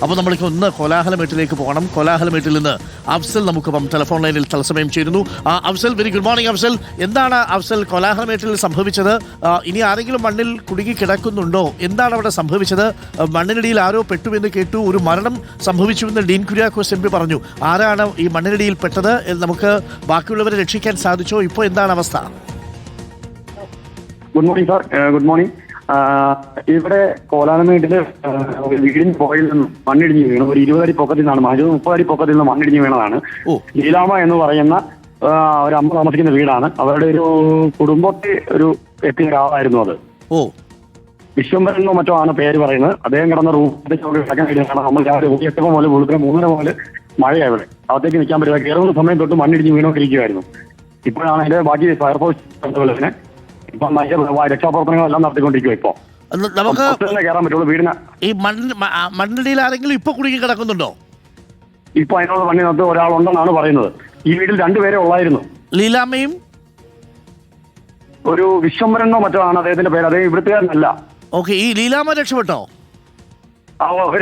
അപ്പോൾ നമ്മൾക്ക് ഒന്ന് കോലാഹലമേട്ടിലേക്ക് പോകണം. കോലാഹലമേട്ടിൽ നിന്ന് അഫ്സൽ നമുക്കിപ്പം ടെലിഫോൺ ലൈനിൽ തത്സമയം ചേരുന്നു. Afzal, very good morning Afzal. എന്താണ് അഫ്സൽ കോലാഹലമേട്ടിൽ സംഭവിച്ചത്? ഇനി ആരെങ്കിലും മണ്ണിൽ കുടുങ്ങി കിടക്കുന്നുണ്ടോ? എന്താണ് അവിടെ സംഭവിച്ചത്? മണ്ണിനടിയിൽ ആരോ പെട്ടുവെന്ന് കേട്ടു, ഒരു മരണം സംഭവിച്ചുവെന്ന് ഡീൻ കുര്യാക്കോസ് എം പി പറഞ്ഞു. ആരാണ് ഈ മണ്ണിനടിയിൽ പെട്ടത്? നമുക്ക് ബാക്കിയുള്ളവരെ രക്ഷിക്കാൻ സാധിച്ചോ? ഇപ്പോൾ എന്താണ് അവസ്ഥ? Good morning sir. Good morning. ഇവിടെ കോലാലമേട്ടില് വീടിന് പുറകിൽ നിന്നും മണ്ണിടിഞ്ഞ് വീണു. ഒരു 20 അടി പൊക്കത്തിൽ നിന്നാണ്, 30 അടി പൊക്കത്തിൽ നിന്ന് മണ്ണിടിഞ്ഞ് വീണതാണ്. ലീലാമ്മ എന്ന് പറയുന്ന ഒരു അമ്മ താമസിക്കുന്ന വീടാണ്. അവരുടെ ഒരു കുടുംബത്തെ ഒരു എത്തിയ ഒരാളായിരുന്നു അത്. വിശ്വംഭരൻ എന്നോ മറ്റോ ആണ് പേര് പറയുന്നത്. അദ്ദേഹം കിടന്ന റൂമിലേക്ക് കിടക്കാൻ കഴിയുന്നതാണ്. നമ്മൾ രാവിലെ 8 മുതൽ 3:30 മുതൽ മഴയാണ് ഇവിടെ. അകത്തേക്ക് നിൽക്കാൻ പറ്റില്ല. കയറുന്ന സമയം തൊട്ട് മണ്ണിടിഞ്ഞ് വീണോണ്ടിരിക്കുമായിരുന്നു. ഇപ്പോഴാണ് അതിന്റെ ബാക്കി ഫയർഫോഴ്സ് ഇപ്പം രക്ഷാപ്രവർത്തനങ്ങളെല്ലാം നടത്തിക്കൊണ്ടിരിക്കുക. ഇപ്പൊ നമുക്ക് കയറാൻ പറ്റുള്ളൂ വീടിന്. ഈ മണ്ണിടിയിൽ ആരെങ്കിലും ഇപ്പൊ കുടുങ്ങി കിടക്കുന്നുണ്ടോ? ഇപ്പൊ അതിനോട് മണ്ണിനകത്ത് ഒരാളുണ്ടെന്നാണ് പറയുന്നത്. ഈ വീട്ടിൽ 2 പേരെ ഉള്ളായിരുന്നു. ലീലാമ്മയും ഒരു വിശ്വംഭരനോ മറ്റോ ആണ് അദ്ദേഹത്തിന്റെ പേര്. അദ്ദേഹം ഇവിടുത്തുകാരനല്ല. ഓക്കെ. ഈ ലീലാമ്മ രക്ഷപ്പെട്ടോ?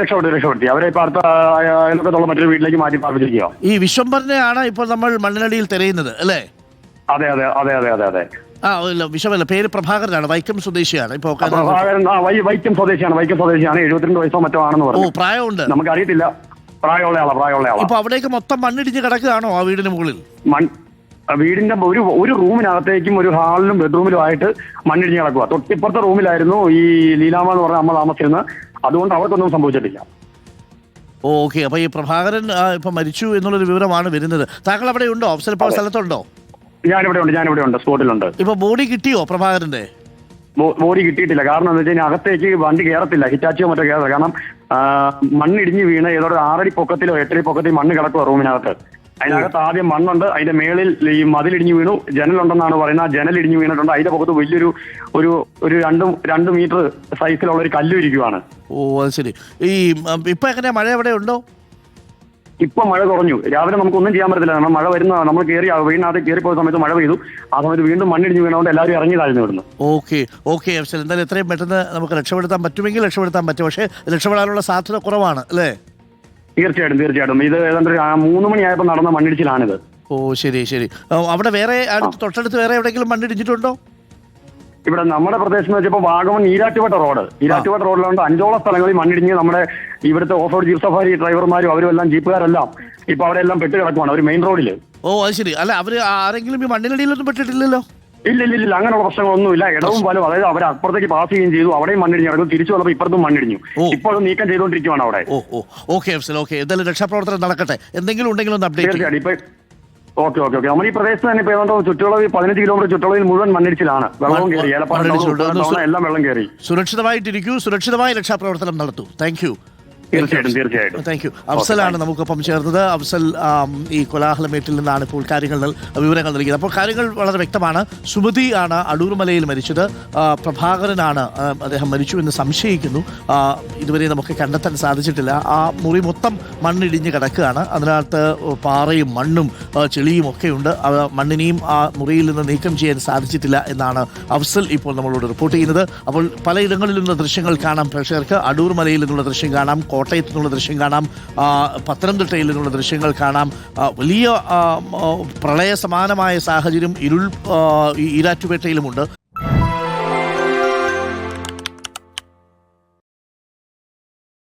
രക്ഷപ്പെടുത്തി. അവരെ ഇപ്പൊ അടുത്ത അയൽപക്കത്തുള്ള മറ്റൊരു വീട്ടിലേക്ക് മാറ്റി പാർപ്പിച്ചിരിക്കുക. ഈ വിശ്വംഭരനെയാണ് ഇപ്പോൾ നമ്മൾ മണ്ണിനടിയിൽ തിരയുന്നത് അല്ലേ? അതെ അതെ അതെ അതെ അതെ അതെ. വിശ്വമല്ല, പേര് പ്രഭാകരനാണ്, വൈക്കം സ്വദേശിയാണ്. ഇപ്പൊ വൈക്കം സ്വദേശിയാണ്. 72 വയസ്സോ മറ്റോ ആണെന്ന് പറഞ്ഞു. പ്രായമുണ്ട്, നമുക്ക് അറിയത്തില്ല. പ്രായമുള്ള ആളാ. ഇപ്പൊ അവിടേക്ക് മൊത്തം മണ്ണിടിഞ്ഞ് കിടക്കുകയാണോ ആ വീടിന് മുകളിൽ? വീടിന്റെ ഒരു റൂമിനകത്തേക്കും ഒരു ഹാളിലും ബെഡ്റൂമിലും ആയിട്ട് മണ്ണിടിഞ്ഞ് കിടക്കുക. തൊട്ടിപ്പുറത്തെ റൂമിലായിരുന്നു ഈ ലീലാമ്മ എന്ന് പറഞ്ഞ അമ്മ താമസിച്ചിരുന്നത്. അതുകൊണ്ട് അവർക്കൊന്നും സംഭവിച്ചിട്ടില്ല. ഓക്കെ. അപ്പൊ ഈ പ്രഭാകരൻ ഇപ്പൊ മരിച്ചു എന്നുള്ളൊരു വിവരമാണ് വരുന്നത്. താങ്കൾ അവിടെ ഉണ്ടോ? അഫ്സൽ ഇപ്പോൾ സ്ഥലത്തുണ്ടോ? ഞാനിവിടെ ഉണ്ട്, സ്പോട്ടിലുണ്ട്. ഇപ്പൊ ബോഡി കിട്ടിയോ പ്രഭാകരന്റെ? ബോഡി കിട്ടിയിട്ടില്ല. കാരണം എന്താ വെച്ച് കഴിഞ്ഞാൽ അകത്തേക്ക് വണ്ടി കയറത്തില്ല, ഹിറ്റാച്ചിയോ മറ്റോ കയറത്തില്ല. കാരണം മണ്ണിടിഞ്ഞ് വീണ് ഏതോടെ 6 അടി പൊക്കത്തിലോ 8 അടി പൊക്കത്തിൽ മണ്ണ് കിടക്കുക റൂമിനകത്ത്. അതിനകത്ത് ആദ്യം മണ്ണുണ്ട്, അതിന്റെ മേളിൽ ഈ മതിലിടിഞ്ഞ് വീണു. ജനലുണ്ടെന്നാണ് പറയുന്നത്. ജനലിടിഞ്ഞ് വീണിട്ടുണ്ട്. അതിന്റെ പുറത്ത് വലിയൊരു ഒരു 2 മീറ്റർ സൈസിലുള്ള ഒരു കല്ലും ഇരിക്കുവാണ്. അത് ശരി. ഈ ഇപ്പൊ എങ്ങനെയാ, മഴ എവിടെ ഉണ്ടോ? ഇപ്പൊ മഴ കുറഞ്ഞു. രാവിലെ നമുക്കൊന്നും ചെയ്യാൻ പറ്റത്തില്ല. കാരണം മഴ വരുന്ന നമ്മൾ വീടിനകത്ത് കയറിപ്പോയ സമയത്ത് മഴ പെയ്തു. ആ സമയത്ത് വീണ്ടും മണ്ണിടിഞ്ഞ് വീണുകൊണ്ട് എല്ലാവരും ഇറങ്ങിയതായിരുന്നു ഇവിടുന്ന്. ഓക്കെ അഫ്സൽ, എന്തായാലും എത്രയും പെട്ടെന്ന് നമുക്ക് രക്ഷപ്പെടുത്താൻ പറ്റുമെങ്കിൽ രക്ഷപ്പെടുത്താൻ പറ്റും. പക്ഷേ രക്ഷപ്പെടാനുള്ള സാധ്യത കുറവാണ് അല്ലേ? തീർച്ചയായിട്ടും. ഇത് ഏതാണ്ട് 3 മണിയായപ്പോൾ നടന്ന മണ്ണിടിച്ചിലാണിത്. ശരി. അവിടെ വേറെ തൊട്ടടുത്ത് വേറെ എവിടെയെങ്കിലും മണ്ണിടിച്ചിട്ടുണ്ടോ? ഇവിടെ നമ്മുടെ പ്രദേശം എന്ന് വെച്ചപ്പോൾ വാഗമൺ ഈരാറ്റുപേട്ട റോഡിലുണ്ട് 5ഓളം സ്ഥലങ്ങളിൽ മണ്ണിടിഞ്ഞ് നമ്മുടെ ഇവിടുത്തെ ഓഫ് റോഡ് ജീപ്പ് സഫാരി ഡ്രൈവർമാരും അവരും എല്ലാം ജീപ്പുകാരെല്ലാം ഇപ്പൊ അവിടെ എല്ലാം പെട്ട് കിടക്കുവാണ്. അവർ മെയിൻ റോഡിൽ. അത് ശരി. അല്ല, അവര് ആരെങ്കിലും ഈ മണ്ണിനടിയിലൊന്നും പെട്ടിട്ടില്ലല്ലോ? ഇല്ല. അങ്ങനെയുള്ള പ്രശ്നങ്ങളൊന്നുമില്ല. ഇടവും പാലും, അതായത് അവർ അപ്പുറത്തേക്ക് പാസ് ചെയ്യുകയും ചെയ്തു. അവിടെയും മണ്ണിടിഞ്ഞു കിടക്കും. തിരിച്ചു വന്നപ്പോൾ ഇപ്പുറത്തും മണ്ണിടിഞ്ഞു. ഇപ്പോൾ അത് നീക്കം ചെയ്തുകൊണ്ടിരിക്കുകയാണ് അവിടെ. Okay Afzal, okay. എന്തായാലും രക്ഷാപ്രവർത്തനം നടക്കട്ടെ. എന്തെങ്കിലും ഉണ്ടെങ്കിൽ ഒന്ന് അപ്ഡേറ്റ്. തീർച്ചയായിട്ടും. ഓക്കെ. നമ്മൾ ഈ പ്രദേശത്ത് തന്നെ ഇപ്പൊ ചുറ്റളവിൽ 15 കിലോമീറ്റർ ചുറ്റളവിൽ മുഴുവൻ മണ്ണിടിച്ചിലാണ്. വെള്ളവും കയറി, എല്ലാം വെള്ളം കയറി. സുരക്ഷിതമായിട്ടിരിക്കൂ, സുരക്ഷിതമായി രക്ഷാപ്രവർത്തനം നടത്തൂ. Thank you. തീർച്ചയായിട്ടും. Thank you. അഫ്സലാണ് നമുക്കൊപ്പം ചേർന്നത്. അഫ്സൽ ഈ കോലാഹലമേട്ടിൽ നിന്നാണ് ഇപ്പോൾ വിവരങ്ങൾ നൽകിയത്. അപ്പോൾ കാര്യങ്ങൾ വളരെ വ്യക്തമാണ്. സുമതി ആണ് അടൂർമലയിൽ മരിച്ചത്. പ്രഭാകരനാണ് അദ്ദേഹം മരിച്ചു എന്ന് സംശയിക്കുന്നു. ഇതുവരെ നമുക്ക് കണ്ടെത്താൻ സാധിച്ചിട്ടില്ല. ആ മുറി മൊത്തം മണ്ണിടിഞ്ഞ് കിടക്കുകയാണ്. അതിനകത്ത് പാറയും മണ്ണും ചെളിയും ഒക്കെയുണ്ട്. മണ്ണിനെയും ആ മുറിയിൽ നിന്ന് നീക്കം ചെയ്യാൻ സാധിച്ചിട്ടില്ല എന്നാണ് അഫ്സൽ ഇപ്പോൾ നമ്മളോട് റിപ്പോർട്ട് ചെയ്യുന്നത്. അപ്പോൾ പലയിടങ്ങളിൽ നിന്നുള്ള ദൃശ്യങ്ങൾ കാണാം പ്രേക്ഷകർക്ക്. അടൂർമലയിൽ നിന്നുള്ള ദൃശ്യം കാണാം, കോട്ടയത്തു നിന്നുള്ള ദൃശ്യം കാണാം, പത്തനംതിട്ടയിൽ നിന്നുള്ള ദൃശ്യങ്ങൾ കാണാം. വലിയ പ്രളയ സമാനമായ സാഹചര്യം ഈരാറ്റുപേട്ടയിലുമുണ്ട്.